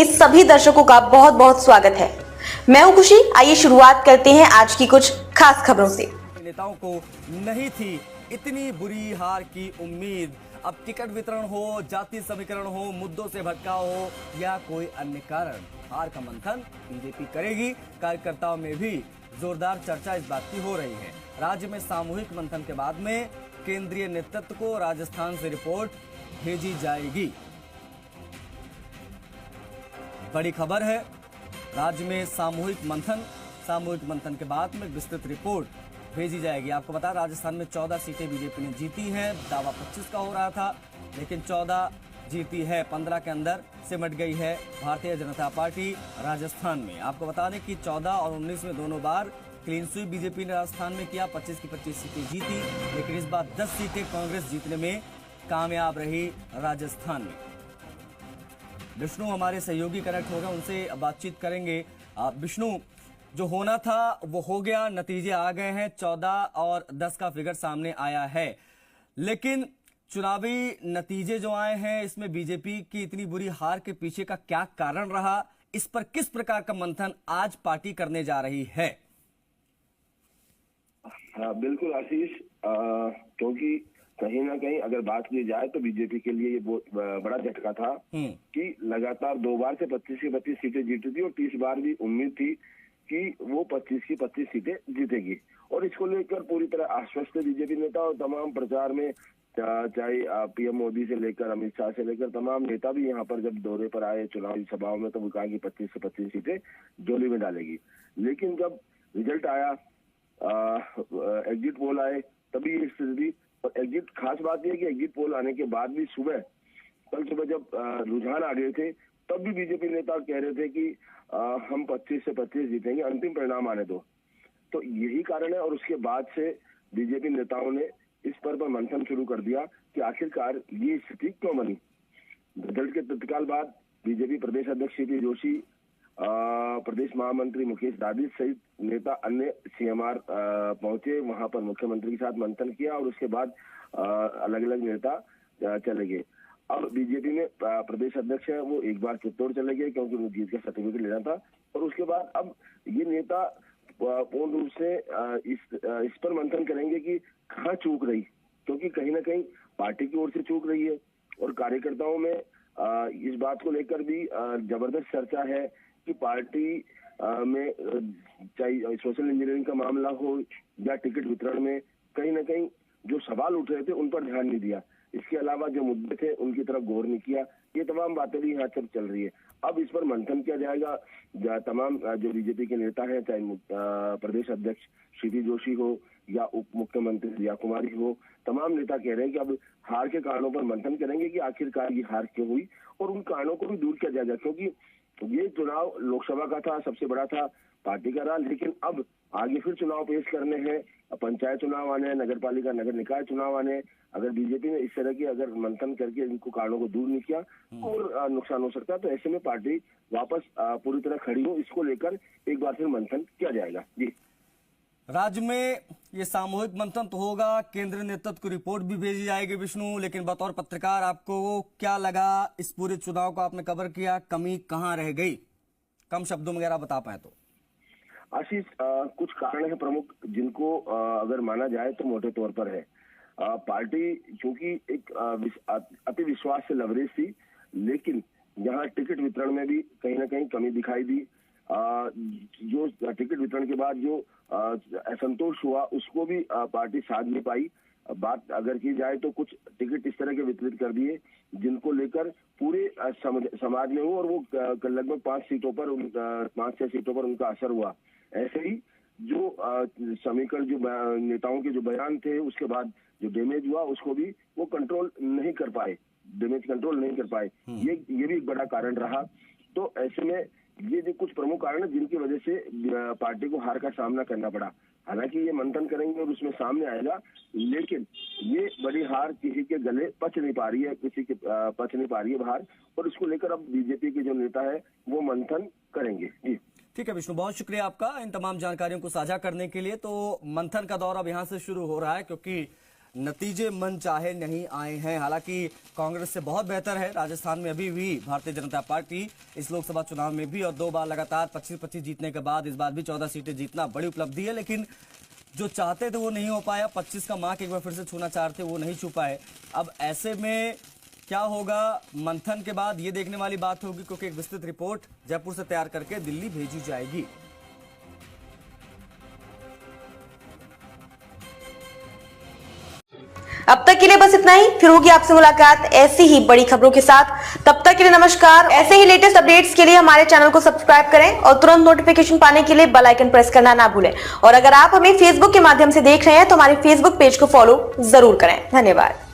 में सभी दर्शकों का बहुत बहुत स्वागत है। मैं हूं खुशी। आइए शुरुआत करते हैं आज की कुछ खास खबरों से। नेताओं को नहीं थी इतनी बुरी हार की उम्मीद। अब टिकट वितरण हो, जाति समीकरण हो, मुद्दों से भटकाव हो या कोई अन्य कारण, हार का मंथन बीजेपी करेगी। कार्यकर्ताओं में भी जोरदार चर्चा इस बात की हो रही है। राज्य में सामूहिक मंथन के बाद में केंद्रीय नेतृत्व को राजस्थान से रिपोर्ट भेजी जाएगी। बड़ी खबर है, राज्य में सामूहिक मंथन के बाद में विस्तृत रिपोर्ट भेजी जाएगी। आपको बता, राजस्थान में 14 सीटें बीजेपी ने जीती हैं। दावा 25 का हो रहा था, लेकिन 14 जीती है। 15 के अंदर सिमट गई है भारतीय जनता पार्टी राजस्थान में। आपको बता दें कि 14 और 19 में दोनों बार क्लीन स्वीप बीजेपी ने राजस्थान में किया। 25 की 25 सीटें जीती, लेकिन इस बार 10 सीटें कांग्रेस जीतने में कामयाब रही राजस्थान में। विष्णु हमारे सहयोगी कनेक्ट हो गए, उनसे बातचीत करेंगे। विष्णु, जो होना था वो हो गया, नतीजे आ गए हैं। 14 और 10 का फिगर सामने आया है, लेकिन चुनावी नतीजे जो आए हैं इसमें बीजेपी की इतनी बुरी हार के पीछे का क्या कारण रहा, इस पर किस प्रकार का मंथन आज पार्टी करने जा रही है? बिल्कुल आशीष, क्योंकि कहीं ना कहीं अगर बात की जाए तो बीजेपी के लिए ये बहुत बड़ा झटका था कि लगातार 2 बार से 25 की 25 सीटें जीती थी और 30 बार भी उम्मीद थी कि वो 25 की 25 सीटें जीतेगी। और इसको लेकर पूरी तरह आश्वस्त है बीजेपी नेता और तमाम प्रचार में, चाहे पीएम मोदी से लेकर अमित शाह से लेकर तमाम नेता भी यहाँ पर जब दौरे पर आए चुनावी सभाओं में, तो वो कहा कि 25 से 25 सीटें झोली में डालेगी। लेकिन जब रिजल्ट आया, एग्जिट पोल आए, तभी ये स्थिति। और एग्जिट खास बात यह कि एग्जिट पोल आने के बाद भी कल सुबह जब रुझान आ गए थे, तब भी बीजेपी नेता कह रहे थे कि हम 25 से 25 जीतेंगे, अंतिम परिणाम आने दो। तो यही कारण है। और उसके बाद से बीजेपी नेताओं ने इस पर मंथन शुरू कर दिया कि आखिरकार ये स्थिति क्यों बनी। रिजल्ट के तत्काल बाद बीजेपी प्रदेश अध्यक्ष सीपी जोशी, प्रदेश महामंत्री मुकेश दादी सहित नेता अन्य सीएमआर पहुंचे, वहां पर मुख्यमंत्री के साथ मंथन किया और उसके बाद अलग अलग नेता चले गए। अब बीजेपी में प्रदेश अध्यक्ष है वो एक बार चित्तौड़ चले गए क्योंकि उन्हें जीत का सर्टिफिकेट लेना था। और उसके बाद अब ये नेता पूर्ण रूप से इस पर मंथन करेंगे कि कहाँ चूक रही, क्योंकि कहीं ना कहीं पार्टी की ओर से चूक रही है। और कार्यकर्ताओं में इस बात को लेकर भी जबरदस्त चर्चा है कि पार्टी में चाहे सोशल इंजीनियरिंग का मामला हो या टिकट वितरण में कहीं ना कहीं जो सवाल उठ रहे थे उन पर ध्यान नहीं दिया। इसके अलावा जो मुद्दे थे उनकी तरफ गौर नहीं किया। ये तमाम बातें भी यहाँ सब चल रही है। अब इस पर मंथन किया जाएगा। तमाम जो बीजेपी के नेता हैं, चाहे प्रदेश अध्यक्ष सीपी जोशी हो या उप मुख्यमंत्री रिया कुमारी हो, तमाम नेता कह रहे हैं कि अब हार के कारणों पर मंथन करेंगे कि आखिरकार ये हार क्यों हुई और उन कारणों को भी दूर किया जाएगा। क्योंकि ये चुनाव लोकसभा का था, सबसे बड़ा था, पार्टी का रहा, लेकिन अब आगे फिर चुनाव पेश करने हैं, पंचायत चुनाव आने हैं, नगर पालिका नगर निकाय चुनाव आने हैं। अगर बीजेपी ने इस तरह की अगर मंथन करके इनको कारणों को दूर नहीं किया और नुकसान हो सकता है, तो ऐसे में पार्टी वापस पूरी तरह खड़ी हो, इसको लेकर एक बार फिर मंथन किया जाएगा। जी, राज्य में ये सामूहिक मंथन तो होगा, केंद्रीय नेतृत्व को रिपोर्ट भी भेजी जाएगी विष्णु, लेकिन बतौर पत्रकार आपको क्या लगा इस पूरे चुनाव को आपने कवर किया, कमी कहाँ रह गई, कम शब्दों में अगर आप बता पाए तो? आशीष, कुछ कारण है प्रमुख जिनको अगर माना जाए तो मोटे तौर पर है। पार्टी चूंकि एक अति विश्वास से लवरेज थी, लेकिन यहाँ टिकट वितरण में भी कहीं ना कहीं कमी दिखाई दी। जो टिकट वितरण के बाद जो असंतोष हुआ उसको भी पार्टी साध नहीं पाई। बात अगर की जाए तो कुछ टिकट इस तरह के वितरित कर दिए जिनको लेकर पूरे समाज में हो और वो लगभग 5 सीटों पर 5-6 सीटों पर उनका असर हुआ। ऐसे ही जो समीकरण, जो नेताओं के जो बयान थे, उसके बाद जो डैमेज हुआ उसको भी वो कंट्रोल नहीं कर पाए, डैमेज कंट्रोल नहीं कर पाए। ये भी एक बड़ा कारण रहा। तो ऐसे में ये जो कुछ प्रमुख कारण है जिनकी वजह से पार्टी को हार का सामना करना पड़ा। हालांकि ये मंथन करेंगे और उसमें सामने आएगा, लेकिन ये बड़ी हार किसी के गले पच नहीं पा रही है, किसी के पच नहीं पा रही है हार, और इसको लेकर अब बीजेपी के जो नेता है वो मंथन करेंगे। जी, ठीक है विष्णु, बहुत शुक्रिया आपका इन तमाम जानकारियों को साझा करने के लिए। तो मंथन का दौर अब यहाँ से शुरू हो रहा है, क्योंकि नतीजे मन चाहे नहीं आए हैं। हालांकि कांग्रेस से बहुत बेहतर है राजस्थान में अभी भी भारतीय जनता पार्टी इस लोकसभा चुनाव में भी, और 2 बार लगातार 25-25 जीतने के बाद इस बार भी 14 सीटें जीतना बड़ी उपलब्धि है। लेकिन जो चाहते थे वो नहीं हो पाया, 25 का मार्क एक बार फिर से छूना चाहते वो नहीं छू पाए। अब ऐसे में क्या होगा मंथन के बाद ये देखने वाली बात होगी, क्योंकि एक विस्तृत रिपोर्ट जयपुर से तैयार करके दिल्ली भेजी जाएगी। अब तक के लिए बस इतना ही, फिर होगी आपसे मुलाकात ऐसी ही बड़ी खबरों के साथ। तब तक के लिए नमस्कार। ऐसे ही लेटेस्ट अपडेट्स के लिए हमारे चैनल को सब्सक्राइब करें और तुरंत नोटिफिकेशन पाने के लिए बेल आइकन प्रेस करना ना भूलें। और अगर आप हमें फेसबुक के माध्यम से देख रहे हैं तो हमारे फेसबुक पेज को फॉलो जरूर करें। धन्यवाद।